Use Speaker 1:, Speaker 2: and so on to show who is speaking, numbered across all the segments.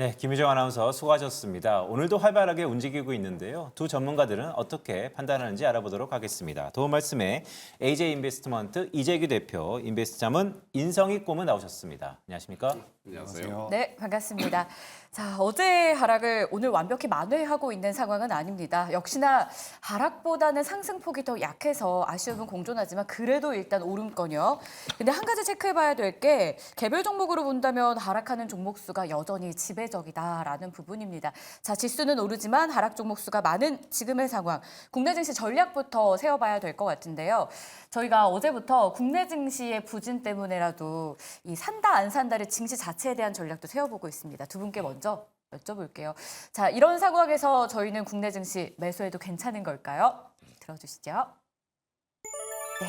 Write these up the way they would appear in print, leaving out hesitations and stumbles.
Speaker 1: 네, 김유정 아나운서 수고하셨습니다. 오늘도 활발하게 움직이고 있는데요. 두 전문가들은 어떻게 판단하는지 알아보도록 하겠습니다. 도움 말씀에 AJ 인베스트먼트 이재규 대표, 인베스트자문 인성익 고문 나오셨습니다. 안녕하십니까?
Speaker 2: 안녕하세요.
Speaker 3: 네, 반갑습니다. 자, 어제의 하락을 오늘 완벽히 만회하고 있는 상황은 아닙니다. 역시나 하락보다는 상승폭이 더 약해서 아쉬움은 공존하지만 그래도 일단 오름권이요. 근데 한 가지 체크해봐야 될 게 개별 종목으로 본다면 하락하는 종목 수가 여전히 지배적이다라는 부분입니다. 자, 지수는 오르지만 하락 종목 수가 많은 지금의 상황. 국내 증시 전략부터 세워봐야 될 것 같은데요. 저희가 어제부터 국내 증시의 부진 때문에라도 이 산다 안 산다를 증시 자체에 대한 전략도 세워보고 있습니다. 두 분께 먼저 여쭤볼게요. 자, 이런 상황에서 저희는 국내 증시 매수해도 괜찮은 걸까요? 들어주시죠. 네,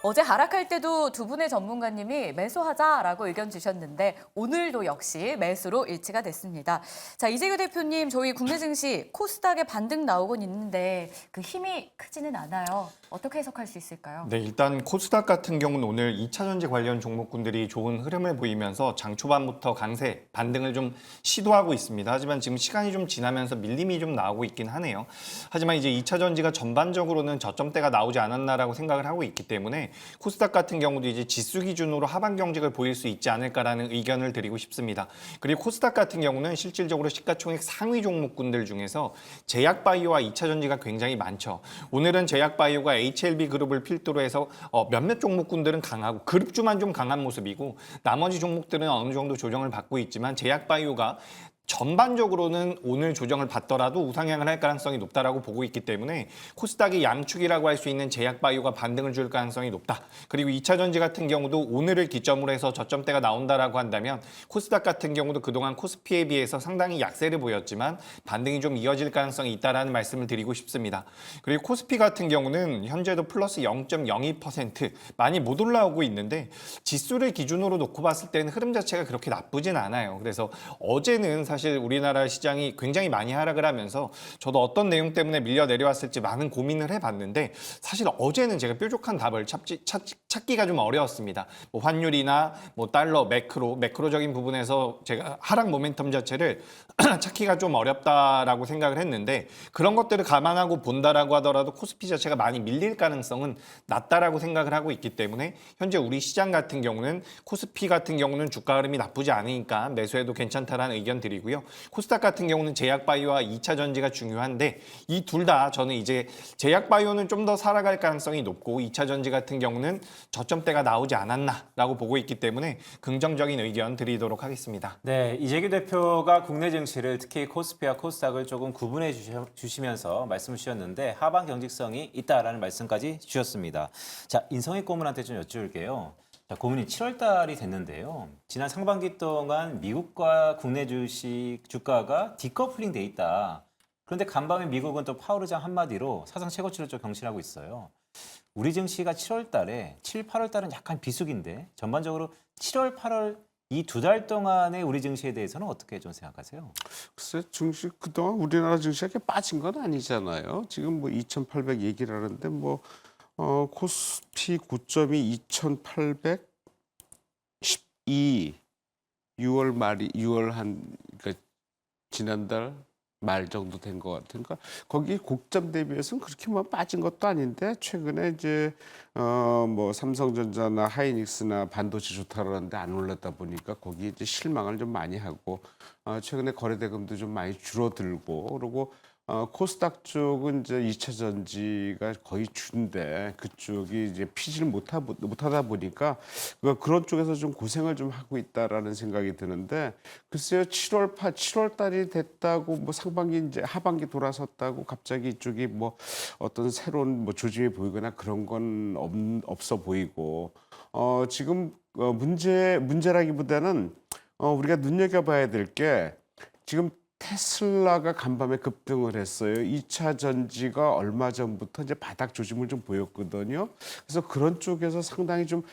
Speaker 3: 어제 하락할 때도 두 분의 전문가님이 매수하자라고 의견 주셨는데 오늘도 역시 매수로 일치가 됐습니다. 자, 이재규 대표님, 저희 국내 증시 코스닥에 반등 나오곤 있는데 그 힘이 크지는 않아요. 어떻게 해석할 수 있을까요?
Speaker 2: 네, 일단 코스닥 같은 경우는 오늘 2차 전지 관련 종목군들이 좋은 흐름을 보이면서 장 초반부터 강세, 반등을 좀 시도하고 있습니다. 하지만 지금 시간이 좀 지나면서 밀림이 좀 나오고 있긴 하네요. 하지만 이제 2차 전지가 전반적으로는 저점대가 나오지 않았나라고 생각을 하고 있기 때문에 코스닥 같은 경우도 이제 지수 기준으로 하반 경직을 보일 수 있지 않을까라는 의견을 드리고 싶습니다. 그리고 코스닥 같은 경우는 실질적으로 시가총액 상위 종목군들 중에서 제약바이오와 2차 전지가 굉장히 많죠. 오늘은 제약바이오가 HLB 그룹을 필두로 해서 몇몇 종목군들은 강하고 그룹주만 좀 강한 모습이고 나머지 종목들은 어느 정도 조정을 받고 있지만 제약바이오가 전반적으로는 오늘 조정을 받더라도 우상향을 할 가능성이 높다라고 보고 있기 때문에 코스닥이 양축이라고 할 수 있는 제약바이오가 반등을 줄 가능성이 높다. 그리고 2차 전지 같은 경우도 오늘을 기점으로 해서 저점대가 나온다라고 한다면 코스닥 같은 경우도 그동안 코스피에 비해서 상당히 약세를 보였지만 반등이 좀 이어질 가능성이 있다라는 말씀을 드리고 싶습니다. 그리고 코스피 같은 경우는 현재도 플러스 0.02% 많이 못 올라오고 있는데 지수를 기준으로 놓고 봤을 때는 흐름 자체가 그렇게 나쁘진 않아요. 그래서 어제는 사실 우리나라 시장이 굉장히 많이 하락을 하면서 저도 어떤 내용 때문에 밀려 내려왔을지 많은 고민을 해봤는데 사실 어제는 제가 뾰족한 답을 찾기가 좀 어려웠습니다. 뭐 환율이나 뭐 달러, 매크로적인 부분에서 제가 하락 모멘텀 자체를 찾기가 좀 어렵다라고 생각을 했는데 그런 것들을 감안하고 본다라고 하더라도 코스피 자체가 많이 밀릴 가능성은 낮다라고 생각을 하고 있기 때문에 현재 우리 시장 같은 경우는 코스피 같은 경우는 주가 흐름이 나쁘지 않으니까 매수해도 괜찮다라는 의견 드리고요. 코스닥 같은 경우는 제약바이오와 2차 전지가 중요한데 이 둘 다 저는 이제 제약바이오는 좀 더 살아갈 가능성이 높고 2차 전지 같은 경우는 저점대가 나오지 않았나라고 보고 있기 때문에 긍정적인 의견 드리도록 하겠습니다.
Speaker 1: 네, 이재규 대표가 국내 증시를 특히 코스피와 코스닥을 조금 구분해 주시면서 말씀을 주셨는데 하반 경직성이 있다라는 말씀까지 주셨습니다. 자, 인성익 고문한테 좀 여쭤볼게요. 자, 고문이 7월 달이 됐는데요. 지난 상반기 동안 미국과 국내 주식 주가가 디커플링 돼 있다. 그런데 간밤에 미국은 또 파월 의장 한마디로 사상 최고치를 좀 경신하고 있어요. 우리 증시가 7월 달에 7, 8월 달은 약간 비수기인데 전반적으로 7월, 8월 이 두 달 동안의 우리 증시에 대해서는 어떻게 좀 생각하세요?
Speaker 4: 글쎄 증시 그동안 우리나라 증시가 이렇게 빠진 건 아니잖아요. 지금 뭐 2,800 얘기를 하는데 뭐 코스피 고점이 2,812 6월 말이 6월 그러니까 지난달 말 정도 된 것 같으니까 거기 고점 대비해서는 그렇게 뭐 빠진 것도 아닌데 최근에 이제 뭐 삼성전자나 하이닉스나 반도체 좋다고 하는데 안 올랐다 보니까 거기 이제 실망을 좀 많이 하고 최근에 거래대금도 좀 많이 줄어들고 그리고 코스닥 쪽은 이제 2차 전지가 거의 주인데 그쪽이 이제 피지를 못하다 보니까 그런 쪽에서 좀 고생을 좀 하고 있다라는 생각이 드는데 글쎄요 7월 달이 됐다고 뭐 상반기 이제 하반기 돌아섰다고 갑자기 이쪽이 뭐 어떤 새로운 뭐 조짐이 보이거나 그런 건 없어 보이고 지금 문제라기보다는 우리가 눈여겨봐야 될 게 지금 테슬라가 간밤에 급등을 했어요. 2차 전지가 얼마 전부터 이제 바닥 조짐을 좀 보였거든요. 그래서 그런 쪽에서 상당히 좀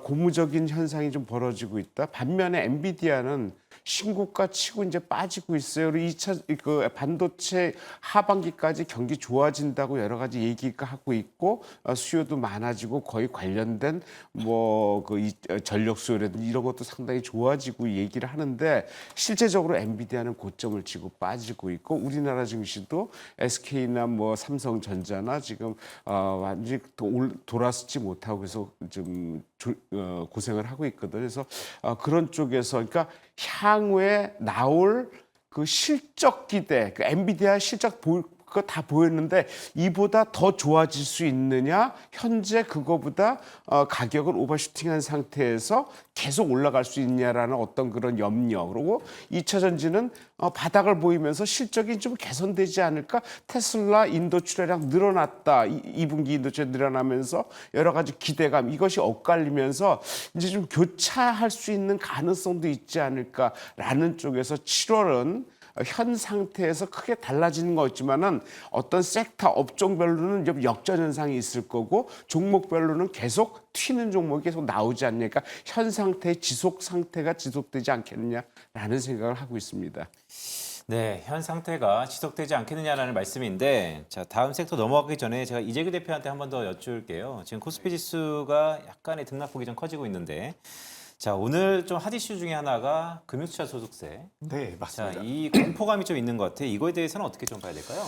Speaker 4: 고무적인 현상이 좀 벌어지고 있다. 반면에 엔비디아는 신고가 치고 이제 빠지고 있어요. 그리고 2차 그 반도체 하반기까지 경기 좋아진다고 여러 가지 얘기가 하고 있고 수요도 많아지고 거의 관련된 뭐 그 전력 수요라든지 이런 것도 상당히 좋아지고 얘기를 하는데 실제적으로 엔비디아는 고점을 치고 빠지고 있고 우리나라 증시도 SK나 뭐 삼성전자나 지금 완전히 돌아서지 못하고 계속 좀 고생을 하고 있거든요. 그래서 그런 쪽에서 그러니까 향후에 나올 그 실적 기대, 그 엔비디아 실적 그거 다 보였는데 이보다 더 좋아질 수 있느냐? 현재 그거보다 가격을 오버슈팅한 상태에서 계속 올라갈 수 있냐라는 어떤 그런 염려. 그리고 2차 전지는 바닥을 보이면서 실적이 좀 개선되지 않을까? 테슬라 인도 출하량 늘어났다. 2분기 인도 출하 늘어나면서 여러 가지 기대감 이것이 엇갈리면서 이제 좀 교차할 수 있는 가능성도 있지 않을까라는 쪽에서 7월은 현 상태에서 크게 달라지는 거 없지만은 어떤 섹터 업종별로는 좀 역전 현상이 있을 거고 종목별로는 계속 튀는 종목이 계속 나오지 않으니까 현 상태의 지속 상태가 지속되지 않겠느냐라는 생각을 하고 있습니다.
Speaker 1: 네, 현 상태가 지속되지 않겠느냐라는 말씀인데, 자, 다음 섹터 넘어가기 전에 제가 이재규 대표한테 한 번 더 여쭐게요. 지금 코스피 지수가 약간의 등락폭이 좀 커지고 있는데, 자, 오늘 좀 핫 이슈 중에 하나가 금융투자 소득세.
Speaker 2: 네,
Speaker 1: 자,
Speaker 2: 맞습니다.
Speaker 1: 이 공포감이 좀 있는 것 같아요. 이거에 대해서는 어떻게 좀 봐야 될까요?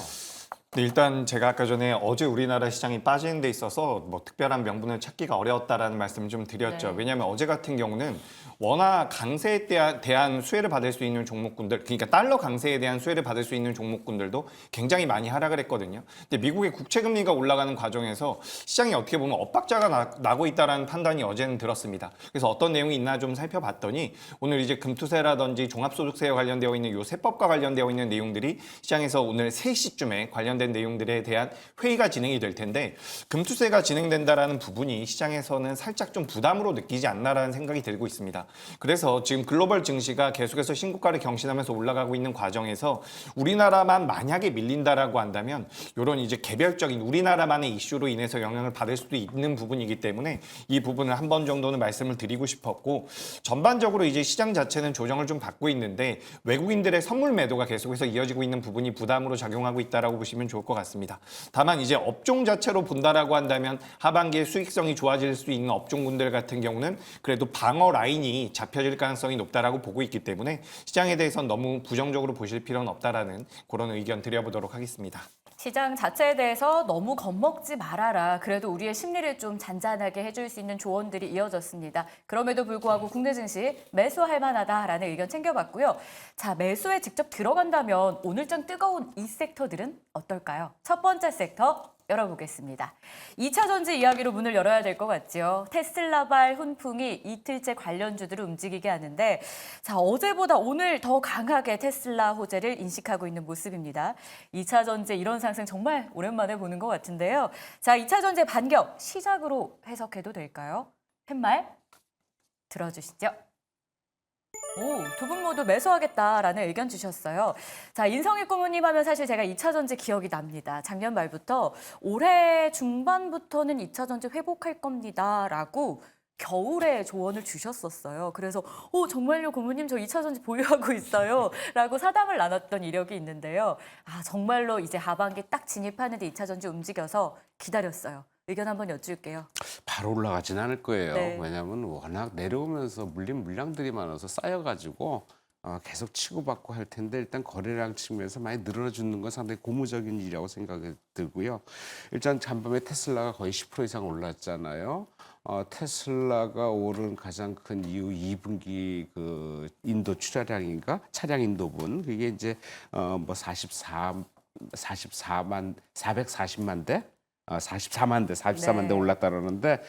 Speaker 2: 네, 일단 제가 아까 전에 어제 우리나라 시장이 빠지는 데 있어서 뭐 특별한 명분을 찾기가 어려웠다라는 말씀을 좀 드렸죠.
Speaker 3: 네.
Speaker 2: 왜냐하면 어제 같은 경우는 워낙 강세에 대한 수혜를 받을 수 있는 종목군들, 그러니까 달러 강세에 대한 수혜를 받을 수 있는 종목군들도 굉장히 많이 하락을 했거든요. 근데 미국의 국채 금리가 올라가는 과정에서 시장이 어떻게 보면 엇박자가 나고 있다라는 판단이 어제는 들었습니다. 그래서 어떤 내용이 있나 좀 살펴봤더니 오늘 이제 금투세라든지 종합소득세와 관련되어 있는 요 세법과 관련되어 있는 내용들이 시장에서 오늘 3시쯤에 관련된 내용들에 대한 회의가 진행이 될 텐데 금투세가 진행된다라는 부분이 시장에서는 살짝 좀 부담으로 느끼지 않나라는 생각이 들고 있습니다. 그래서 지금 글로벌 증시가 계속해서 신고가를 경신하면서 올라가고 있는 과정에서 우리나라만 만약에 밀린다라고 한다면 이런 이제 개별적인 우리나라만의 이슈로 인해서 영향을 받을 수도 있는 부분이기 때문에 이 부분을 한 번 정도는 말씀을 드리고 싶었고 전반적으로 이제 시장 자체는 조정을 좀 받고 있는데 외국인들의 선물 매도가 계속해서 이어지고 있는 부분이 부담으로 작용하고 있다라고 보시면 좋을 것 같습니다. 다만 이제 업종 자체로 본다라고 한다면 하반기에 수익성이 좋아질 수 있는 업종군들 같은 경우는 그래도 방어 라인이 잡혀질 가능성이 높다라고 보고 있기 때문에 시장에 대해서는 너무 부정적으로 보실 필요는 없다라는 그런 의견 드려보도록 하겠습니다.
Speaker 3: 시장 자체에 대해서 너무 겁먹지 말아라. 그래도 우리의 심리를 좀 잔잔하게 해줄 수 있는 조언들이 이어졌습니다. 그럼에도 불구하고 국내 증시 매수할 만하다라는 의견 챙겨봤고요. 자, 매수에 직접 들어간다면 오늘장 뜨거운 이 섹터들은 어떨까요? 첫 번째 섹터 열어보겠습니다. 2차 전지 이야기로 문을 열어야 될 것 같죠. 테슬라발 훈풍이 이틀째 관련주들을 움직이게 하는데 자, 어제보다 오늘 더 강하게 테슬라 호재를 인식하고 있는 모습입니다. 2차 전지 이런 상승 정말 오랜만에 보는 것 같은데요. 자, 2차 전지 반격 시작으로 해석해도 될까요? 팻말 들어주시죠. 두 분 모두 매수하겠다라는 의견 주셨어요. 자, 인성희 고모님 하면 사실 제가 2차 전지 기억이 납니다. 작년 말부터 올해 중반부터는 2차 전지 회복할 겁니다라고 겨울에 조언을 주셨었어요. 그래서 정말요 고모님 저 2차 전지 보유하고 있어요 라고 사담을 나눴던 이력이 있는데요. 아, 정말로 이제 하반기 딱 진입하는데 2차 전지 움직여서 기다렸어요. 의견 한번 여쭐게요.
Speaker 4: 바로 올라가진 않을 거예요.
Speaker 3: 네.
Speaker 4: 왜냐하면 워낙 내려오면서 물린 물량들이 많아서 쌓여가지고 계속 치고받고 할 텐데 일단 거래량 측면에서 많이 늘어주는 건 상당히 고무적인 일이라고 생각이 들고요. 일단 간밤에 테슬라가 거의 10% 이상 올랐잖아요. 테슬라가 오른 가장 큰 이유 2분기 그 인도 출하량인가 차량 인도분 그게 이제 뭐 440만 대 44만 대 올랐다 그러는데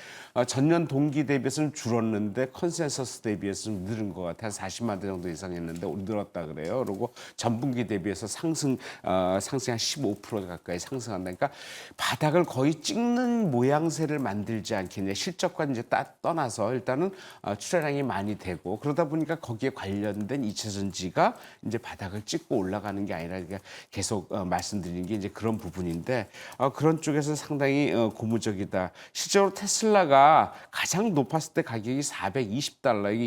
Speaker 4: 전년 동기 대비해서는 줄었는데 컨센서스 대비해서는 늘은 것 같아요. 한 40만 대 정도 이상했는데 늘었다 그래요. 그리고 전분기 대비해서 상승 한 15% 가까이 상승한다. 그러니까 바닥을 거의 찍는 모양새를 만들지 않겠냐. 실적과 이제 떠나서 일단은 출하량이 많이 되고 그러다 보니까 거기에 관련된 2차 전지가 이제 바닥을 찍고 올라가는 게 아니라 계속 말씀드리는 게 이제 그런 부분인데 그런 쪽에서 상당히 고무적이다. 실제로 테슬라가 가장 높았을 때 가격이 $420.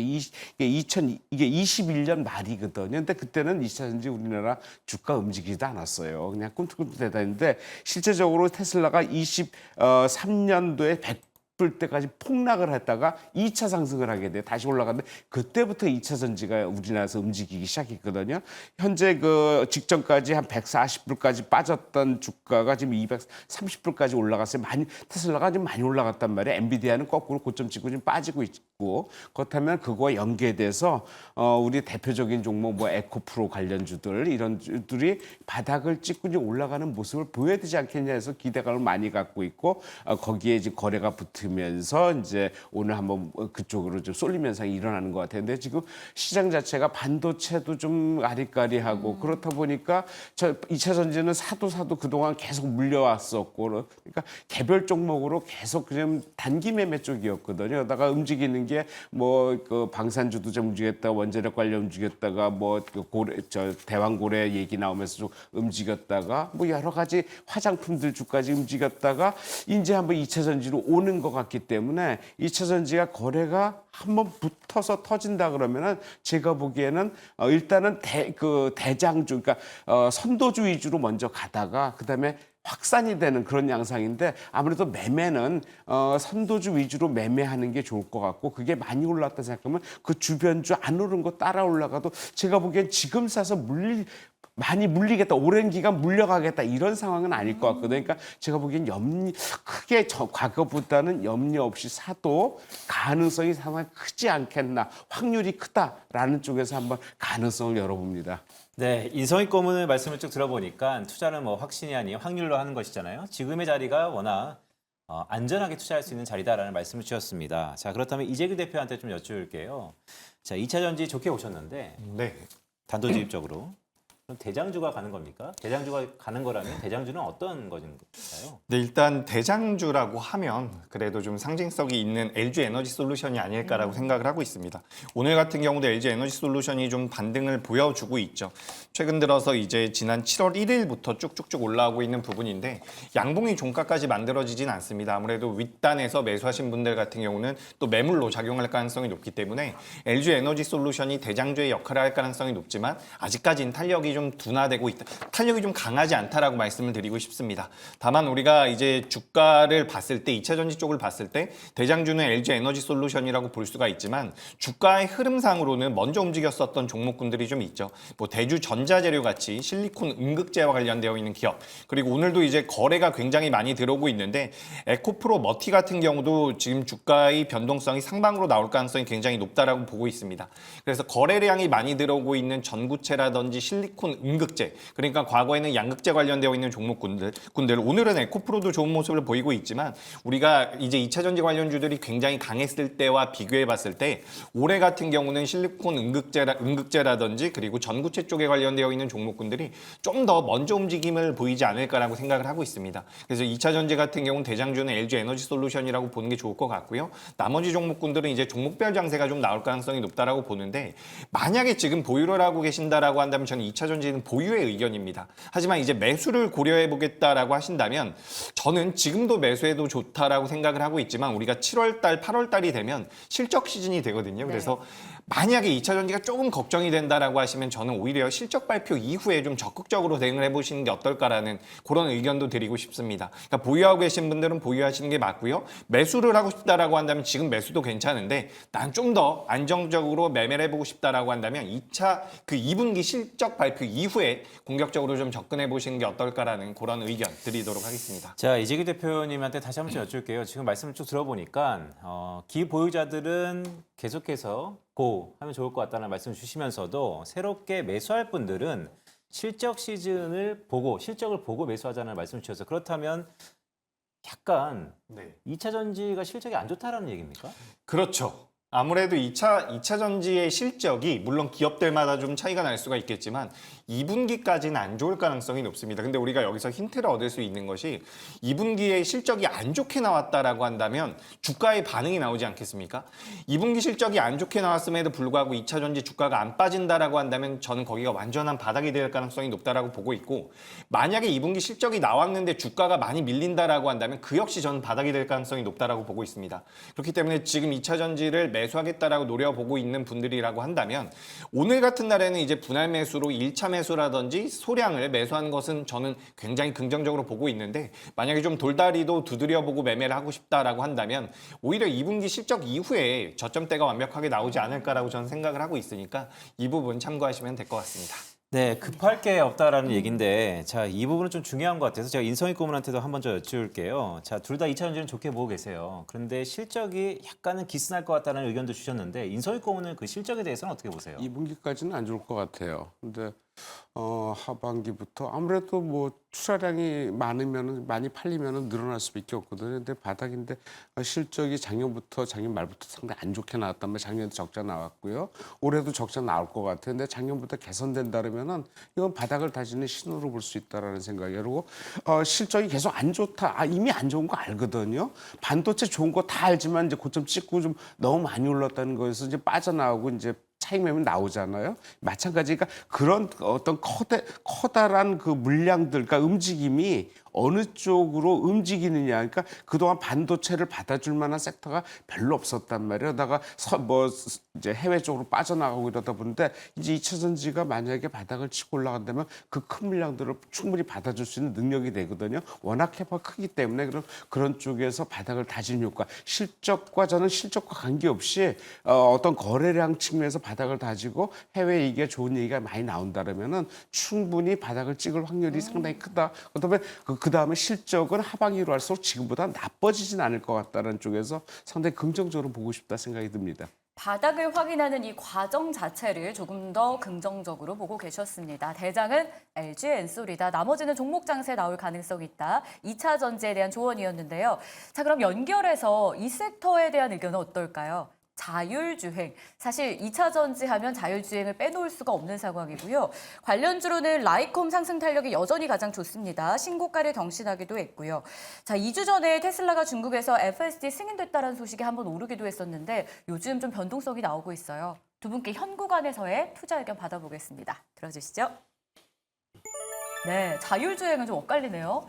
Speaker 4: 이게 21년 말이거든요. 근데 그때는 2차 전지 우리나라 주가 움직이지도 않았어요. 그냥 꿈틀꿈틀대다니는데 실제적으로 테슬라가 23년도에 100불 때까지 폭락을 했다가 2차 상승을 하게 돼요. 다시 올라갔는데 그때부터 2차 전지가 우리나라에서 움직이기 시작했거든요. 현재 그 직전까지 한 140불까지 빠졌던 주가가 지금 230불까지 올라갔어요. 테슬라가 좀 많이 올라갔단 말이에요. 엔비디아는 거꾸로 고점 찍고 좀 빠지고 있고 그렇다면 그거와 연계돼서 우리 대표적인 종목 뭐 에코프로 관련주들 이런 주들이 바닥을 찍고 이제 올라가는 모습을 보여야 되지 않겠냐 해서 기대감을 많이 갖고 있고 거기에 이제 거래가 붙으면서 이제 오늘 한번 그쪽으로 좀 쏠림 현상이 일어나는 것 같아요. 근데 지금 시장 자체가 반도체도 좀 아리까리하고 그렇다 보니까 2차 전지는 사도 그동안 계속 물려왔었고 그러니까 개별 종목으로 계속 그냥 단기 매매 쪽이었거든요. 그러다가 움직이는 게 뭐 그 방산주도 좀 움직였다가 원자력 관련 움직였다가 뭐 그 대왕고래 얘기 나오면서 좀 움직였다가 뭐 여러 가지 화장품들 주까지 움직였다가 이제 한번 2차 전지로 오는 것 같기 때문에 2차 전지가 거래가 한번 붙어서 터진다 그러면은 제가 보기에는 일단은 대장주 그러니까 선도주 위주로 먼저 가다가 그다음에 확산이 되는 그런 양상인데 아무래도 매매는 선도주 위주로 매매하는 게 좋을 것 같고 그게 많이 올랐다 생각하면 그 주변주 안 오른 거 따라 올라가도 제가 보기엔 지금 사서 많이 물리겠다, 오랜 기간 물려가겠다 이런 상황은 아닐 것 같거든요. 그러니까 제가 보기엔 크게 과거보다는 염려 없이 사도 가능성이 상당히 크지 않겠나, 확률이 크다라는 쪽에서 한번 가능성을 열어봅니다.
Speaker 1: 네, 인성이 고문을 말씀을 쭉 들어보니까 투자는 뭐 확신이 아닌 확률로 하는 것이잖아요. 지금의 자리가 워낙 안전하게 투자할 수 있는 자리다라는 말씀을 주셨습니다. 자, 그렇다면 이재규 대표한테 좀 여쭤볼게요. 자, 2차 전지 좋게 오셨는데
Speaker 2: 네.
Speaker 1: 단도직입적으로 그럼 대장주가 가는 겁니까? 대장주가 가는 거라면 대장주는 어떤 것인가요?
Speaker 2: 네, 일단 대장주라고 하면 그래도 좀 상징성이 있는 LG 에너지 솔루션이 아닐까라고 생각을 하고 있습니다. 오늘 같은 경우도 LG 에너지 솔루션이 좀 반등을 보여주고 있죠. 최근 들어서 이제 지난 7월 1일부터 쭉쭉쭉 올라오고 있는 부분인데 양봉이 종가까지 만들어지진 않습니다. 아무래도 윗단에서 매수하신 분들 같은 경우는 또 매물로 작용할 가능성이 높기 때문에 LG 에너지 솔루션이 대장주의 역할을 할 가능성이 높지만 아직까지는 탄력이 좀 둔화되고 있다. 탄력이 좀 강하지 않다라고 말씀을 드리고 싶습니다. 다만 우리가 이제 주가를 봤을 때 2차 전지 쪽을 봤을 때 대장주는 LG 에너지 솔루션이라고 볼 수가 있지만 주가의 흐름상으로는 먼저 움직였었던 종목군들이 좀 있죠. 뭐 대주 전자재료 같이 실리콘 음극재와 관련되어 있는 기업, 그리고 오늘도 이제 거래가 굉장히 많이 들어오고 있는데 에코프로 머티 같은 경우도 지금 주가의 변동성이 상방으로 나올 가능성이 굉장히 높다라고 보고 있습니다. 그래서 거래량이 많이 들어오고 있는 전구체라든지 실리콘 음극재, 그러니까 과거에는 양극재 관련되어 있는 종목군들 오늘은 에코프로도 좋은 모습을 보이고 있지만 우리가 이제 2차 전지 관련주들이 굉장히 강했을 때와 비교해 봤을 때 올해 같은 경우는 실리콘 음극재라든지 그리고 전구체 쪽에 관련되어 있는 종목군들이 좀 더 먼저 움직임을 보이지 않을까라고 생각을 하고 있습니다. 그래서 2차 전지 같은 경우는 대장주는 LG 에너지 솔루션이라고 보는 게 좋을 것 같고요. 나머지 종목군들은 이제 종목별 장세가 좀 나올 가능성이 높다라고 보는데 만약에 지금 보유를 하고 계신다라고 한다면 저는 2차 전지는 보유의 의견입니다. 하지만 이제 매수를 고려해 보겠다라고 하신다면 저는 지금도 매수해도 좋다라고 생각을 하고 있지만 우리가 7월 달, 8월 달이 되면 실적 시즌이 되거든요. 그래서 만약에 2차 전지가 조금 걱정이 된다라고 하시면 저는 오히려 실적 발표 이후에 좀 적극적으로 대응을 해보시는 게 어떨까라는 그런 의견도 드리고 싶습니다. 그러니까 보유하고 계신 분들은 보유하시는 게 맞고요. 매수를 하고 싶다라고 한다면 지금 매수도 괜찮은데 난 좀 더 안정적으로 매매를 해보고 싶다라고 한다면 2분기 실적 발표 이후에 공격적으로 좀 접근해 보시는 게 어떨까라는 그런 의견 드리도록 하겠습니다.
Speaker 1: 자, 이재규 대표님한테 다시 한번 좀 여쭐게요. 지금 말씀을 쭉 들어보니까 기보유자들은 계속해서 고 하면 좋을 것 같다는 말씀을 주시면서도 새롭게 매수할 분들은 실적 시즌을 보고 실적을 보고 매수하자는 말씀을 주셔서 그렇다면 약간 2차 전지가 실적이 안 좋다라는 얘기입니까?
Speaker 2: 그렇죠. 아무래도 2차 전지의 실적이 물론 기업들마다 좀 차이가 날 수가 있겠지만 2분기까지는 안 좋을 가능성이 높습니다. 근데 우리가 여기서 힌트를 얻을 수 있는 것이 2분기에 실적이 안 좋게 나왔다라고 한다면 주가의 반응이 나오지 않겠습니까? 2분기 실적이 안 좋게 나왔음에도 불구하고 2차 전지 주가가 안 빠진다라고 한다면 저는 거기가 완전한 바닥이 될 가능성이 높다라고 보고 있고, 만약에 2분기 실적이 나왔는데 주가가 많이 밀린다라고 한다면 그 역시 저는 바닥이 될 가능성이 높다라고 보고 있습니다. 그렇기 때문에 지금 2차 전지를 매수하겠다라고 노려보고 있는 분들이라고 한다면 오늘 같은 날에는 이제 분할 매수로 1차 매수라든지 소량을 매수한 것은 저는 굉장히 긍정적으로 보고 있는데, 만약에 좀 돌다리도 두드려보고 매매를 하고 싶다라고 한다면 오히려 2분기 실적 이후에 저점대가 완벽하게 나오지 않을까라고 저는 생각을 하고 있으니까 이 부분 참고하시면 될 것 같습니다.
Speaker 1: 네, 급할 게 없다라는 얘기인데, 자, 이 부분은 좀 중요한 것 같아서 제가 인성희 고문한테도 한번 더 여쭤볼게요. 자, 둘 다 2차 전지는 좋게 보고 계세요. 그런데 실적이 약간은 기스날 것 같다는 의견도 주셨는데, 인성희 고문은 그 실적에 대해서는 어떻게 보세요?
Speaker 4: 2분기까지는 안 좋을 것 같아요. 근데 하반기부터 아무래도 뭐 투자량이 많이 팔리면은 늘어날 수밖에 없거든요. 근데 바닥인데 실적이 작년 말부터 상당히 안 좋게 나왔단 말이에요. 작년에도 적자 나왔고요. 올해도 적자 나올 것 같아요. 근데 작년부터 개선된다 그러면은 이건 바닥을 다지는 신호로 볼 수 있다라는 생각이에요. 그리고 실적이 계속 안 좋다. 이미 안 좋은 거 알거든요. 반도체 좋은 거 다 알지만 이제 고점 찍고 좀 너무 많이 올랐다는 거에서 이제 빠져나오고 이제 차익 매매 나오잖아요. 마찬가지가 그런 어떤 커다란 그 물량들, 그러니까 움직임이 어느 쪽으로 움직이느냐. 그러니까 그동안 반도체를 받아줄 만한 섹터가 별로 없었단 말이에요. 그러다가 이제 해외 쪽으로 빠져나가고 이러다 보는데 이제 2차 전지가 만약에 바닥을 치고 올라간다면 그 큰 물량들을 충분히 받아줄 수 있는 능력이 되거든요. 워낙 캐파가 크기 때문에 그런 쪽에서 바닥을 다지는 효과. 저는 실적과 관계없이 어떤 거래량 측면에서 바닥을 다지고 해외 이게 좋은 얘기가 많이 나온다면은 충분히 바닥을 찍을 확률이 상당히 크다. 그다음에 그 다음에 실적은 하반기로 할수록 지금보다 나빠지진 않을 것 같다는 쪽에서 상당히 긍정적으로 보고 싶다 생각이 듭니다.
Speaker 3: 바닥을 확인하는 이 과정 자체를 조금 더 긍정적으로 보고 계셨습니다. 대장은 LG 엔솔이다. 나머지는 종목 장세 나올 가능성이 있다. 2차 전지에 대한 조언이었는데요. 자, 그럼 연결해서 이 섹터에 대한 의견은 어떨까요? 자율주행. 사실 2차 전지 하면 자율주행을 빼놓을 수가 없는 상황이고요. 관련주로는 라이콤 상승 탄력이 여전히 가장 좋습니다. 신고가를 경신하기도 했고요. 자, 2주 전에 테슬라가 중국에서 FSD 승인됐다는 소식이 한번 오르기도 했었는데 요즘 좀 변동성이 나오고 있어요. 두 분께 현 구간에서의 투자 의견 받아보겠습니다. 들어주시죠. 네, 자율주행은 좀 엇갈리네요.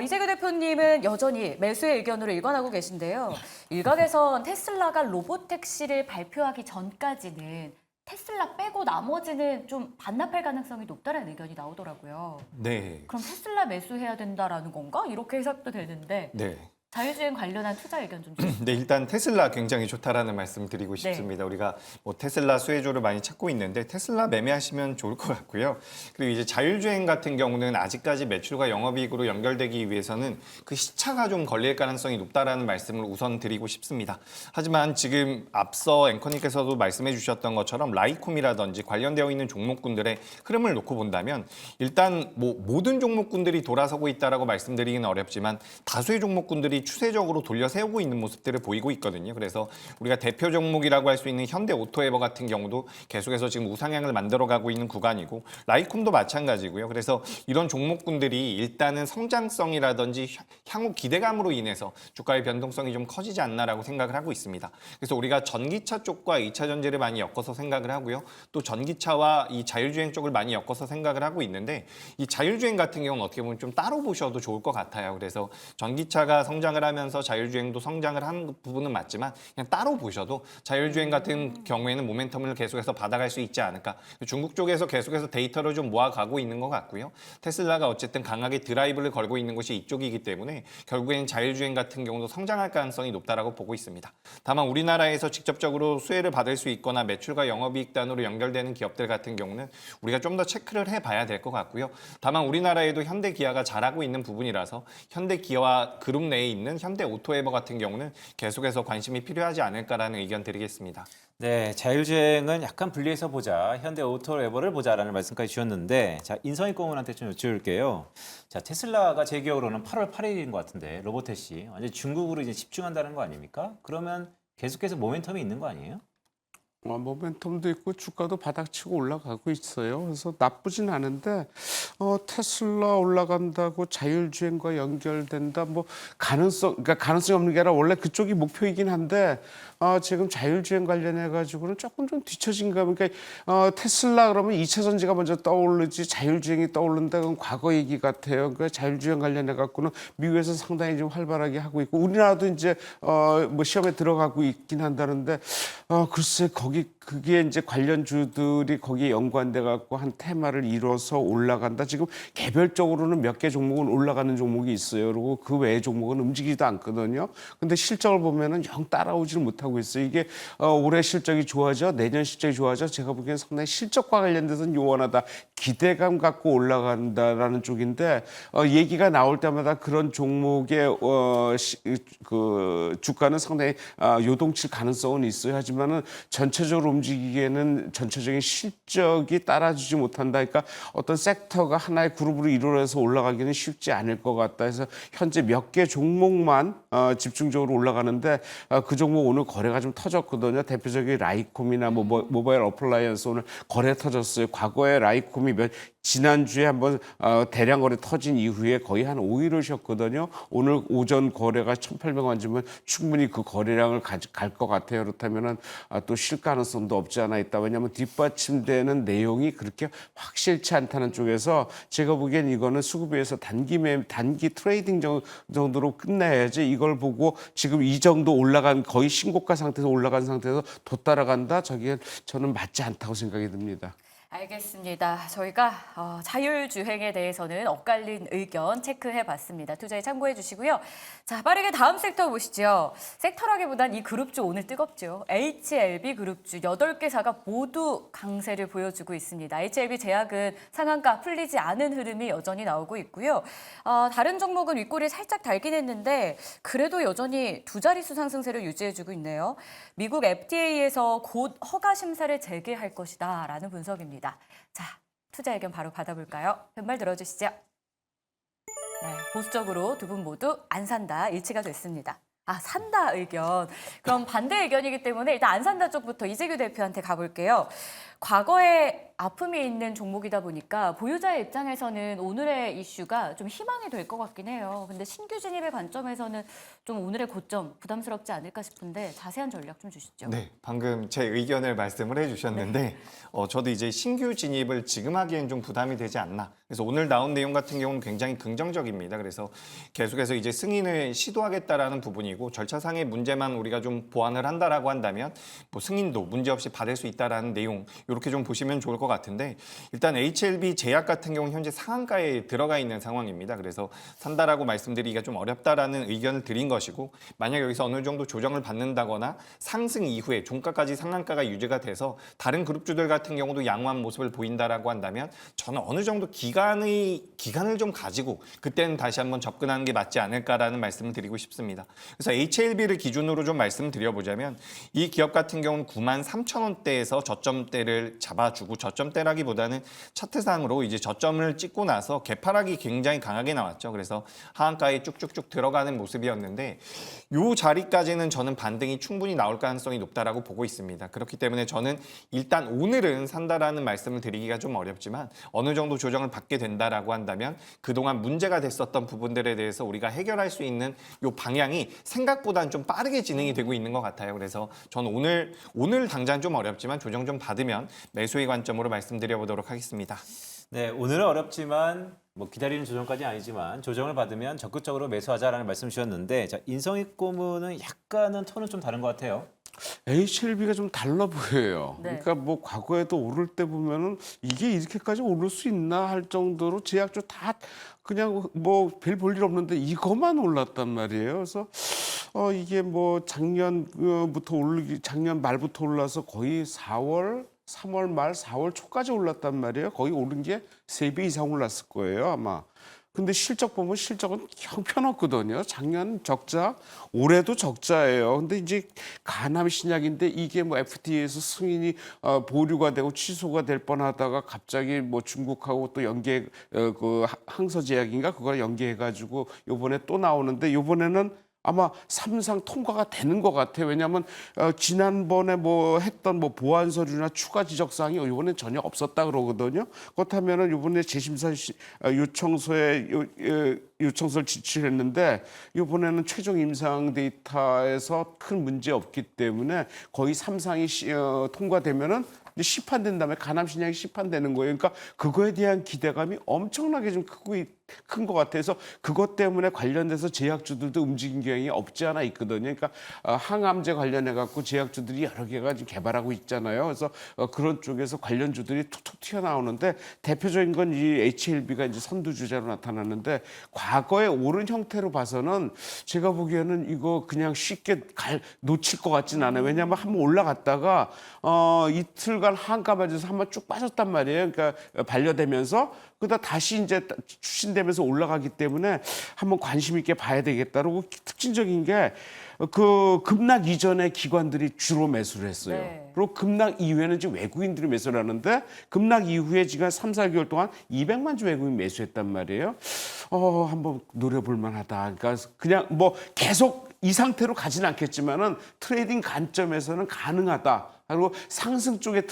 Speaker 3: 이재규 대표님은 여전히 매수의 의견으로 일관하고 계신데요. 일각에선 테슬라가 로보택시를 발표하기 전까지는 테슬라 빼고 나머지는 좀 반납할 가능성이 높다는 의견이 나오더라고요.
Speaker 2: 네.
Speaker 3: 그럼 테슬라 매수해야 된다라는 건가? 이렇게 해석도 되는데
Speaker 2: 네.
Speaker 3: 자율주행 관련한 투자 의견 좀 주세요.
Speaker 2: 네, 일단 테슬라 굉장히 좋다라는 말씀 드리고 싶습니다. 우리가 뭐 테슬라 수혜주를 많이 찾고 있는데 테슬라 매매하시면 좋을 것 같고요. 그리고 이제 자율주행 같은 경우는 아직까지 매출과 영업이익으로 연결되기 위해서는 그 시차가 좀 걸릴 가능성이 높다라는 말씀을 우선 드리고 싶습니다. 하지만 지금 앞서 앵커님께서도 말씀해 주셨던 것처럼 라이콤이라든지 관련되어 있는 종목군들의 흐름을 놓고 본다면 일단 뭐 모든 종목군들이 돌아서고 있다라고 말씀드리기는 어렵지만 다수의 종목군들이 추세적으로 돌려 세우고 있는 모습들을 보이고 있거든요. 그래서 우리가 대표 종목이라고 할 수 있는 현대오토에버 같은 경우도 계속해서 지금 우상향을 만들어가고 있는 구간이고 라이콤도 마찬가지고요. 그래서 이런 종목군들이 일단은 성장성이라든지 향후 기대감으로 인해서 주가의 변동성이 좀 커지지 않나라고 생각을 하고 있습니다. 그래서 우리가 전기차 쪽과 2차 전지를 많이 엮어서 생각을 하고요. 또 전기차와 이 자율주행 쪽을 많이 엮어서 생각을 하고 있는데 이 자율주행 같은 경우는 어떻게 보면 좀 따로 보셔도 좋을 것 같아요. 그래서 전기차가 성장을 하면서 자율주행도 성장을 한 부분은 맞지만 그냥 따로 보셔도 자율주행 같은 경우에는 모멘텀을 계속해서 받아갈 수 있지 않을까. 중국 쪽에서 계속해서 데이터를 좀 모아가고 있는 것 같고요. 테슬라가 어쨌든 강하게 드라이브를 걸고 있는 것이 이쪽이기 때문에 결국에는 자율주행 같은 경우도 성장할 가능성이 높다라고 보고 있습니다. 다만 우리나라에서 직접적으로 수혜를 받을 수 있거나 매출과 영업이익단으로 연결되는 기업들 같은 경우는 우리가 좀 더 체크를 해봐야 될 것 같고요. 다만 우리나라에도 현대기아가 잘하고 있는 부분이라서 현대기아와 그룹 내에 있는 현대오토에버 같은 경우는 계속해서 관심이 필요하지 않을까라는 의견 드리겠습니다.
Speaker 1: 네, 자율주행은 약간 분리해서 보자. 현대오토레버를 보자라는 말씀까지 주셨는데, 자, 인성희 고문한테 좀 여쭤볼게요. 자, 테슬라가 제 기억으로는 8월 8일인 것 같은데 로보택시 완전 중국으로 이제 집중한다는 거 아닙니까? 그러면 계속해서 모멘텀이 있는 거 아니에요?
Speaker 4: 모멘텀도 있고 주가도 바닥치고 올라가고 있어요. 그래서 나쁘진 않은데 테슬라 올라간다고 자율주행과 연결된다 뭐 그러니까 가능성이 없는 게 아니라 원래 그쪽이 목표이긴 한데 지금 자율주행 관련해 가지고는 조금 좀 뒤처진가. 그러니까 테슬라 그러면 2차 전지가 먼저 떠오르지 자율주행이 떠오른다. 그건 과거 얘기 같아요. 그러니까 자율주행 관련해 갖고는 미국에서 상당히 좀 활발하게 하고 있고 우리나라도 이제 뭐 시험에 들어가고 있긴 한다는데 글쎄 그게 이제 관련주들이 거기에 연관돼 갖고 한 테마를 이뤄서 올라간다. 지금 개별적으로는 몇 개 종목은 올라가는 종목이 있어요. 그리고 그 외의 종목은 움직이지도 않거든요. 근데 실적을 보면은 영 따라오지를 못하고 있어요. 이게 올해 실적이 좋아져, 내년 실적이 좋아져. 제가 보기엔 상당히 실적과 관련돼서는 요원하다. 기대감 갖고 올라간다라는 쪽인데 얘기가 나올 때마다 그런 종목의 그 주가는 상당히 요동칠 가능성은 있어요. 하지만은 전체적으로 움직이기에는 전체적인 실적이 따라주지 못한다. 그러니까 어떤 섹터가 하나의 그룹으로 이루어져서 올라가기는 쉽지 않을 것 같다. 해서 현재 몇 개 종목만 집중적으로 올라가는데 그 종목 오늘 거래가 좀 터졌거든요. 대표적인 라이콤이나 모바일 어플라이언스 오늘 거래 터졌어요. 과거에 라이콤이 지난주에 한번 대량 거래 터진 이후에 거의 한 5일을 쉬었거든요. 오늘 오전 거래가 1,800원 주면 충분히 그 거래량을 갈 것 같아요. 그렇다면은 또 실 가능성도 없지 않아 있다. 왜냐하면 뒷받침되는 내용이 그렇게 확실치 않다는 쪽에서 제가 보기엔 이거는 수급에서 단기 트레이딩 정도로 끝내야지 이걸 보고 지금 이 정도 올라간 거의 신고가 상태에서 올라간 상태에서 더 따라간다. 저는 맞지 않다고 생각이 듭니다.
Speaker 3: 알겠습니다. 저희가 자율주행에 대해서는 엇갈린 의견 체크해봤습니다. 투자에 참고해 주시고요. 자, 빠르게 다음 섹터 보시죠. 섹터라기보단 이 그룹주 오늘 뜨겁죠. HLB 그룹주 8개사가 모두 강세를 보여주고 있습니다. HLB 제약은 상한가 풀리지 않은 흐름이 여전히 나오고 있고요. 다른 종목은 윗꼬리 살짝 달긴 했는데 그래도 여전히 두 자릿수 상승세를 유지해주고 있네요. 미국 FDA에서 곧 허가 심사를 재개할 것이다 라는 분석입니다. 자, 투자 의견 바로 받아볼까요? 변말 들어주시죠. 네, 보수적으로 두 분 모두 안 산다 일치가 됐습니다. 산다 의견. 그럼 반대 의견이기 때문에 일단 안 산다 쪽부터 이재규 대표한테 가볼게요. 과거에 아픔이 있는 종목이다 보니까 보유자의 입장에서는 오늘의 이슈가 좀 희망이 될 것 같긴 해요. 근데 신규 진입의 관점에서는 좀 오늘의 고점 부담스럽지 않을까 싶은데 자세한 전략 좀 주시죠.
Speaker 2: 네, 방금 제 의견을 말씀을 해주셨는데 저도 이제 신규 진입을 지금 하기엔 좀 부담이 되지 않나. 그래서 오늘 나온 내용 같은 경우는 굉장히 긍정적입니다. 그래서 계속해서 이제 승인을 시도하겠다라는 부분이고 절차상의 문제만 우리가 좀 보완을 한다라고 한다면 뭐 승인도 문제없이 받을 수 있다라는 내용 이렇게 좀 보시면 좋을 것 같은데 일단 HLB 제약 같은 경우는 현재 상한가에 들어가 있는 상황입니다. 그래서 산다라고 말씀드리기가 좀 어렵다라는 의견을 드린 것이고 만약 여기서 어느 정도 조정을 받는다거나 상승 이후에 종가까지 상한가가 유지가 돼서 다른 그룹주들 같은 경우도 양호한 모습을 보인다라고 한다면 저는 어느 정도 기간을 좀 가지고 그때는 다시 한번 접근하는 게 맞지 않을까라는 말씀을 드리고 싶습니다. 그래서 HLB를 기준으로 좀 말씀드려보자면 이 기업 같은 경우는 93,000원대에서 저점대를 잡아주고 저점대라기보다는 차트상으로 이제 저점을 찍고 나서 개파락이 굉장히 강하게 나왔죠. 그래서 하한가에 쭉쭉쭉 들어가는 모습이었는데 이 자리까지는 저는 반등이 충분히 나올 가능성이 높다라고 보고 있습니다. 그렇기 때문에 저는 일단 오늘은 산다라는 말씀을 드리기가 좀 어렵지만 어느 정도 조정을 받게 된다라고 한다면 그동안 문제가 됐었던 부분들에 대해서 우리가 해결할 수 있는 이 방향이 생각보다는 좀 빠르게 진행이 되고 있는 것 같아요. 그래서 저는 오늘 당장 좀 어렵지만 조정 좀 받으면 매수의 관점으로 말씀드려보도록 하겠습니다.
Speaker 1: 네, 오늘은 어렵지만 뭐 기다리는 조정까지 아니지만 조정을 받으면 적극적으로 매수하자라는 말씀 주셨는데 자, 인성익 고문은 약간은 톤은 좀 다른 것 같아요.
Speaker 4: HLB가 좀 달라 보여요.
Speaker 3: 네.
Speaker 4: 그러니까 뭐 과거에도 오를 때 보면은 이게 이렇게까지 오를 수 있나 할 정도로 제약주 다 그냥 뭐 별 볼 일 없는데 이것만 올랐단 말이에요. 그래서 이게 뭐 작년 말부터 올라서 거의 3월 말 4월 초까지 올랐단 말이에요. 거의 오른 게 3배 이상 올랐을 거예요, 아마. 근데 실적 보면 실적은 형편없거든요. 작년 적자, 올해도 적자예요. 근데 이제 간암 신약인데 이게 뭐 FDA에서 승인이 보류가 되고 취소가 될 뻔하다가 갑자기 뭐 중국하고 또 그 항서제약인가 그걸 연계해가지고 요번에 또 나오는데 요번에는 아마 삼상 통과가 되는 것 같아요. 왜냐하면 지난번에 뭐 했던 뭐 보완 서류나 추가 지적 사항이 이번에 전혀 없었다 그러거든요. 그렇다면은 이번에 재심사 요청서를 지출했는데 이번에는 최종 임상 데이터에서 큰 문제 없기 때문에 거의 삼상이 통과되면은 이제 시판된 다음에 가남 신약이 시판되는 거예요. 그러니까 그거에 대한 기대감이 엄청나게 좀 큰 것 같아서 그것 때문에 관련돼서 제약주들도 움직인 경향이 없지 않아 있거든요. 그러니까 항암제 관련해 갖고 제약주들이 여러 개가 지금 개발하고 있잖아요. 그래서 그런 쪽에서 관련주들이 툭툭 튀어나오는데 대표적인 건 이 HLB가 이제 선두주자로 나타났는데 과거에 오른 형태로 봐서는 제가 보기에는 이거 그냥 쉽게 놓칠 것 같지는 않아요. 왜냐하면 한번 올라갔다가 이틀간 한가 맞아서 한번 쭉 빠졌단 말이에요. 그러니까 반려되면서 그러다 다시 이제 추신되면서 올라가기 때문에 한번 관심 있게 봐야 되겠다라고 특징적인 게 그 급락 이전에 기관들이 주로 매수를 했어요.
Speaker 3: 네.
Speaker 4: 그리고 급락 이후에는 지금 외국인들이 매수를 하는데 급락 이후에 지금 3, 4개월 동안 200만 주 외국인 매수했단 말이에요. 한번 노려볼 만하다. 그러니까 그냥 뭐 계속 이 상태로 가지는 않겠지만은 트레이딩 관점에서는 가능하다. 그리고 상승 쪽의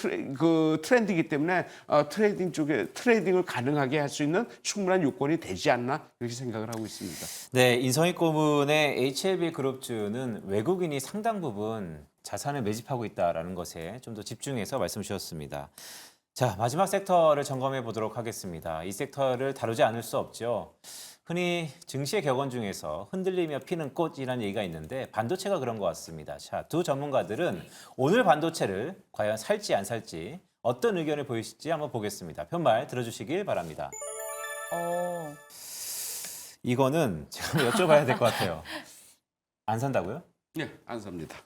Speaker 4: 트렌드이기 때문에 트레이딩 쪽에 트레이딩을 가능하게 할 수 있는 충분한 요건이 되지 않나 이렇게 생각을 하고 있습니다.
Speaker 1: 네, 인성희 고문의 HLB 그룹주는 외국인이 상당 부분 자산을 매집하고 있다는 것에 좀 더 집중해서 말씀 주셨습니다. 자, 마지막 섹터를 점검해 보도록 하겠습니다. 이 섹터를 다루지 않을 수 없죠. 흔히 증시의 격언 중에서 흔들리며 피는 꽃이라는 얘기가 있는데 반도체가 그런 것 같습니다. 자, 두 전문가들은 오늘 반도체를 과연 살지 안 살지 어떤 의견을 보이실지 한번 보겠습니다. 편말 들어주시길 바랍니다. 이거는 제가 한번 여쭤봐야 될 것 같아요. 안 산다고요?
Speaker 4: 네, 안 삽니다.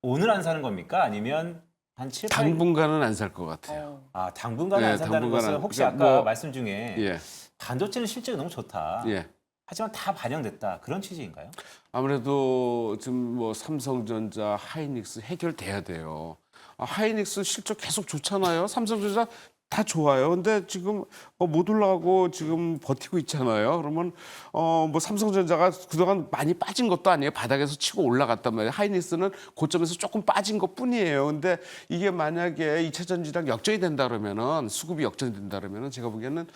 Speaker 1: 오늘 안 사는 겁니까? 아니면 한 7, 8...
Speaker 4: 당분간은 안 살 것 같아요.
Speaker 1: 아, 당분간은
Speaker 4: 네,
Speaker 1: 안 산다는
Speaker 4: 당분간은.
Speaker 1: 것은 혹시
Speaker 4: 그러니까
Speaker 1: 아까
Speaker 4: 뭐,
Speaker 1: 말씀 중에
Speaker 4: 예,
Speaker 1: 반도체는 실적이 너무 좋다.
Speaker 4: 예.
Speaker 1: 하지만 다 반영됐다. 그런 취지인가요?
Speaker 4: 아무래도 지금 뭐 삼성전자, 하이닉스 해결돼야 돼요. 하이닉스 실적 계속 좋잖아요. 삼성전자 다 좋아요. 근데 지금 못 올라가고 지금 버티고 있잖아요. 그러면 뭐 삼성전자가 그동안 많이 빠진 것도 아니에요. 바닥에서 치고 올라갔단 말이에요. 하이닉스는 고점에서 조금 빠진 것뿐이에요. 근데 이게 만약에 2차 전지랑 역전이 된다 그러면은 수급이 역전이 된다 그러면은 제가 보기에는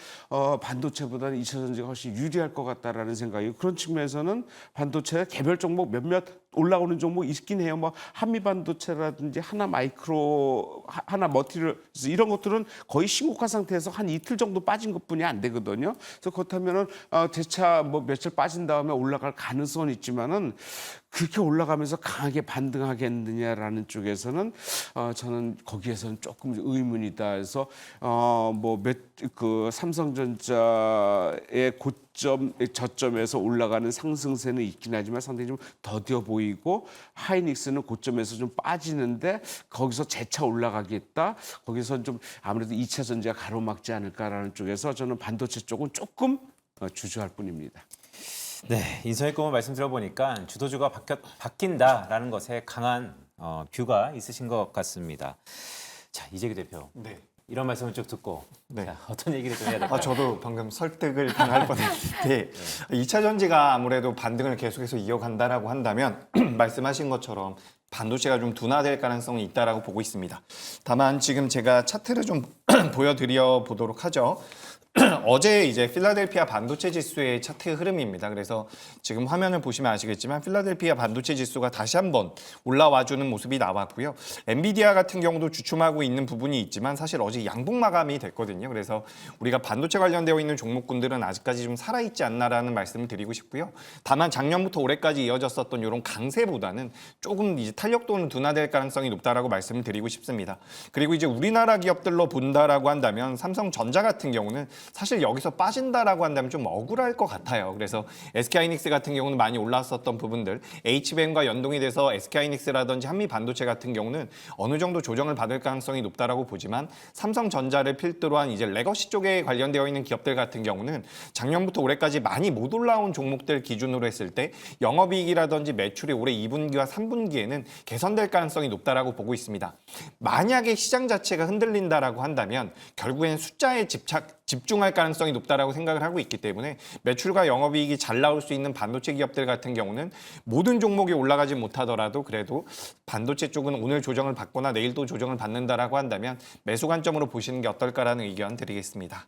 Speaker 4: 반도체보다는 2차 전지가 훨씬 유리할 것 같다라는 생각이에요. 그런 측면에서는 반도체 개별 종목 몇몇 올라오는 종목 있긴 해요. 뭐 한미반도체라든지 하나마이크로, 하나머티리얼스 이런 것들은 거의 신고가 상태에서 한 이틀 정도 빠진 것뿐이 안 되거든요. 그래서 그렇다면은 재차 뭐 며칠 빠진 다음에 올라갈 가능성은 있지만은 그렇게 올라가면서 강하게 반등하겠느냐라는 쪽에서는 저는 거기에서는 조금 의문이다. 그래서 그 삼성전자의 저점에서 올라가는 상승세는 있긴 하지만 상당히 좀 더뎌 보이고 하이닉스는 고점에서 좀 빠지는데 거기서 재차 올라가겠다. 거기서 좀 아무래도 2차 전지가 가로막지 않을까라는 쪽에서 저는 반도체 쪽은 조금 주저할 뿐입니다.
Speaker 1: 네, 인성희 고문 말씀 들어보니까 주도주가 바뀐다라는 것에 강한 뷰가 있으신 것 같습니다. 자, 이재규 대표.
Speaker 2: 네.
Speaker 1: 이런 말씀을 쭉 듣고
Speaker 2: 네.
Speaker 1: 자, 어떤 얘기를 좀 해야 될까요?
Speaker 2: 저도 방금 설득을 당할 뻔했는데 2차 전지가 아무래도 반등을 계속해서 이어간다라고 한다면 말씀하신 것처럼 반도체가 좀 둔화될 가능성이 있다라고 보고 있습니다. 다만 지금 제가 차트를 좀 보여드려 보도록 하죠. 어제 이제 필라델피아 반도체 지수의 차트 흐름입니다. 그래서 지금 화면을 보시면 아시겠지만 필라델피아 반도체 지수가 다시 한번 올라와주는 모습이 나왔고요. 엔비디아 같은 경우도 주춤하고 있는 부분이 있지만 사실 어제 양봉 마감이 됐거든요. 그래서 우리가 반도체 관련되어 있는 종목군들은 아직까지 좀 살아있지 않나라는 말씀을 드리고 싶고요. 다만 작년부터 올해까지 이어졌었던 이런 강세보다는 조금 이제 탄력도는 둔화될 가능성이 높다라고 말씀을 드리고 싶습니다. 그리고 이제 우리나라 기업들로 본다라고 한다면 삼성전자 같은 경우는 사실 여기서 빠진다라고 한다면 좀 억울할 것 같아요. 그래서 SK하이닉스 같은 경우는 많이 올랐었던 부분들, H밴과 연동이 돼서 SK하이닉스라든지 한미반도체 같은 경우는 어느 정도 조정을 받을 가능성이 높다라고 보지만 삼성전자를 필두로 한 이제 레거시 쪽에 관련되어 있는 기업들 같은 경우는 작년부터 올해까지 많이 못 올라온 종목들 기준으로 했을 때 영업이익이라든지 매출이 올해 2분기와 3분기에는 개선될 가능성이 높다라고 보고 있습니다. 만약에 시장 자체가 흔들린다라고 한다면 결국엔 숫자에 집중할 가능성이 높다라고 생각을 하고 있기 때문에 매출과 영업이익이 잘 나올 수 있는 반도체 기업들 같은 경우는 모든 종목이 올라가지 못하더라도 그래도 반도체 쪽은 오늘 조정을 받거나 내일 또 조정을 받는다라고 한다면 매수 관점으로 보시는 게 어떨까라는 의견 드리겠습니다.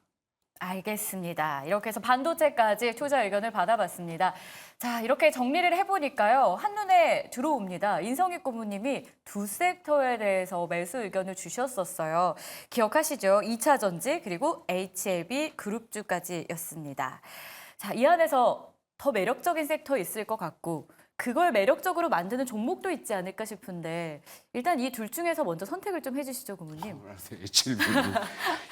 Speaker 3: 알겠습니다. 이렇게 해서 반도체까지 투자 의견을 받아봤습니다. 자, 이렇게 정리를 해보니까요. 한눈에 들어옵니다. 인성익 고문님이 두 섹터에 대해서 매수 의견을 주셨었어요. 기억하시죠? 2차 전지 그리고 HLB 그룹주까지였습니다. 자, 이 안에서 더 매력적인 섹터 있을 것 같고 그걸 매력적으로 만드는 종목도 있지 않을까 싶은데 일단 이 둘 중에서 먼저 선택을 좀 해주시죠, 고문님.
Speaker 4: HLB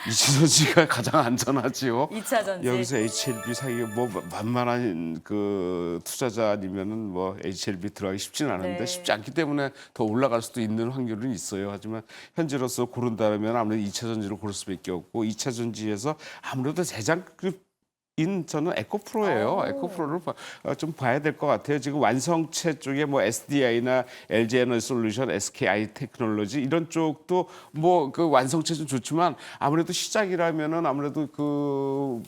Speaker 4: 이치전지가 가장 안전하지요.
Speaker 3: 2차 전지.
Speaker 4: 여기서 HLB 사기 뭐 만만한 그 투자자 아니면은 뭐 HLB 들어가기 쉽지는 않은데
Speaker 3: 네.
Speaker 4: 쉽지 않기 때문에 더 올라갈 수도 있는 확률은 있어요. 하지만 현재로서 고른다면 아무래도 2차 전지를 고를 수밖에 없고 2차 전지에서 아무래도 대장급 저는 에코프로예요.
Speaker 3: 오.
Speaker 4: 에코프로를 좀 봐야 될 것 같아요. 지금 완성체 쪽에 뭐 SDI나 LG에너지솔루션, SKI 테크놀로지 이런 쪽도 뭐 그 완성체 좀 좋지만 아무래도 시작이라면은 아무래도 그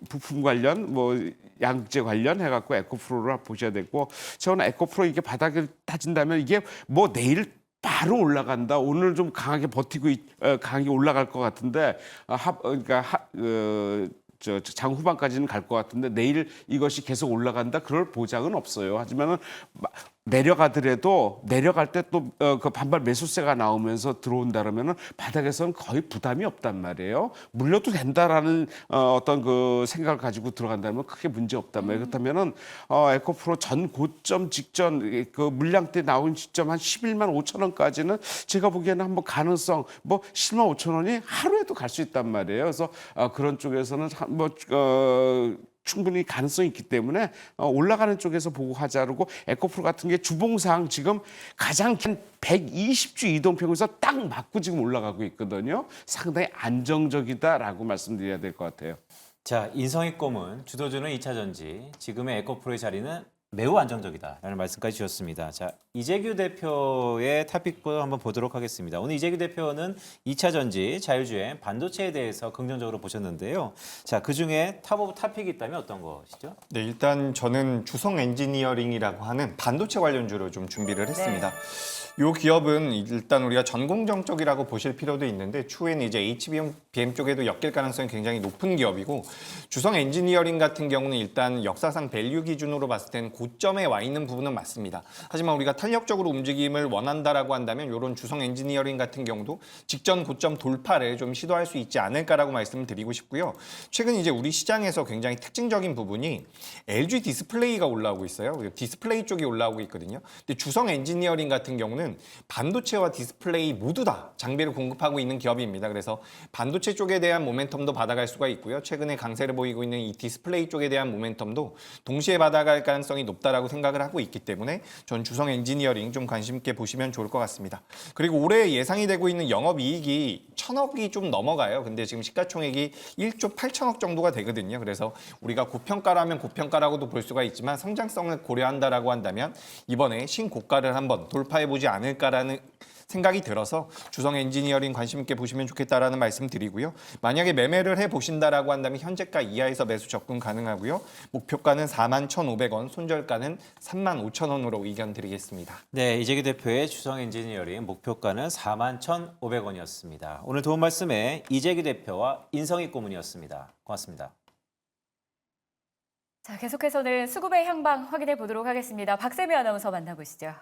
Speaker 4: 부품 관련 뭐 양재 관련 해갖고 에코프로를 보셔야 되고 저는 에코프로 이게 바닥을 다진다면 이게 뭐 내일 바로 올라간다. 오늘 좀 강하게 버티고 강하게 올라갈 것 같은데 장 후반까지는 갈 것 같은데 내일 이것이 계속 올라간다 그럴 보장은 없어요. 하지만은 내려가더라도 내려갈 때 또 그 반발 매수세가 나오면서 들어온다라면은 바닥에서는 거의 부담이 없단 말이에요. 물려도 된다라는 어떤 그 생각을 가지고 들어간다면 크게 문제 없단 말이에요. 그렇다면은 에코프로 전 고점 직전 그 물량 때 나온 시점 한 11만 5천 원까지는 제가 보기에는 한번 가능성 뭐 10만 5천 원이 하루에도 갈 수 있단 말이에요. 그래서 그런 쪽에서는 충분히 가능성이 있기 때문에 올라가는 쪽에서 보고 하자고 에코프로 같은 게 주봉상 지금 가장 긴 120주 이동평균에서 딱 맞고 지금 올라가고 있거든요. 상당히 안정적이다라고 말씀드려야 될 것 같아요.
Speaker 1: 자, 인성익 고문 주도주는 2차 전지, 지금의 에코프로의 자리는 매우 안정적이다라는 말씀까지 주셨습니다. 자, 이재규 대표의 탑픽도 한번 보도록 하겠습니다. 오늘 이재규 대표는 2차 전지, 자율주행, 반도체에 대해서 긍정적으로 보셨는데요. 자, 그중에 탑 오브 탑픽이 있다면 어떤 것이죠?
Speaker 2: 네, 일단 저는 주성 엔지니어링이라고 하는 반도체 관련주로 좀 준비를 했습니다. 이 기업은 일단 우리가 전공정 쪽이라고 보실 필요도 있는데 추후에는 이제 HBM 쪽에도 엮일 가능성이 굉장히 높은 기업이고 주성 엔지니어링 같은 경우는 일단 역사상 밸류 기준으로 봤을 때는 고점에 와 있는 부분은 맞습니다. 하지만 우리가 탄력적으로 움직임을 원한다라고 한다면 이런 주성 엔지니어링 같은 경우도 직전 고점 돌파를 좀 시도할 수 있지 않을까라고 말씀을 드리고 싶고요. 최근 이제 우리 시장에서 굉장히 특징적인 부분이 LG 디스플레이가 올라오고 있어요. 디스플레이 쪽이 올라오고 있거든요. 근데 주성 엔지니어링 같은 경우는 반도체와 디스플레이 모두 다 장비를 공급하고 있는 기업입니다. 그래서 반도체 쪽에 대한 모멘텀도 받아갈 수가 있고요. 최근에 강세를 보이고 있는 이 디스플레이 쪽에 대한 모멘텀도 동시에 받아갈 가능성이 높다라고 생각을 하고 있기 때문에 전 주성 엔지니어링 좀 관심 있게 보시면 좋을 것 같습니다. 그리고 올해 예상이 되고 있는 영업이익이 1,000억이 좀 넘어가요. 근데 지금 시가총액이 1조 8천억 정도가 되거든요. 그래서 우리가 고평가라면 고평가라고도 볼 수가 있지만 성장성을 고려한다라고 한다면 이번에 신고가를 한번 돌파해보지 않을까라는 생각이 들어서 주성 엔지니어링 관심 있게 보시면 좋겠다라는 말씀 드리고요. 만약에 매매를 해보신다라고 한다면 현재가 이하에서 매수 접근 가능하고요. 목표가는 41,500원, 손절가는 35,000원으로 의견 드리겠습니다.
Speaker 1: 네, 이재규 대표의 주성 엔지니어링 목표가는 41,500원이었습니다. 오늘 도움 말씀에 이재규 대표와 인성익 고문이었습니다. 고맙습니다.
Speaker 3: 자, 계속해서는 수급의 향방 확인해 보도록 하겠습니다. 박세미 아나운서 만나보시죠.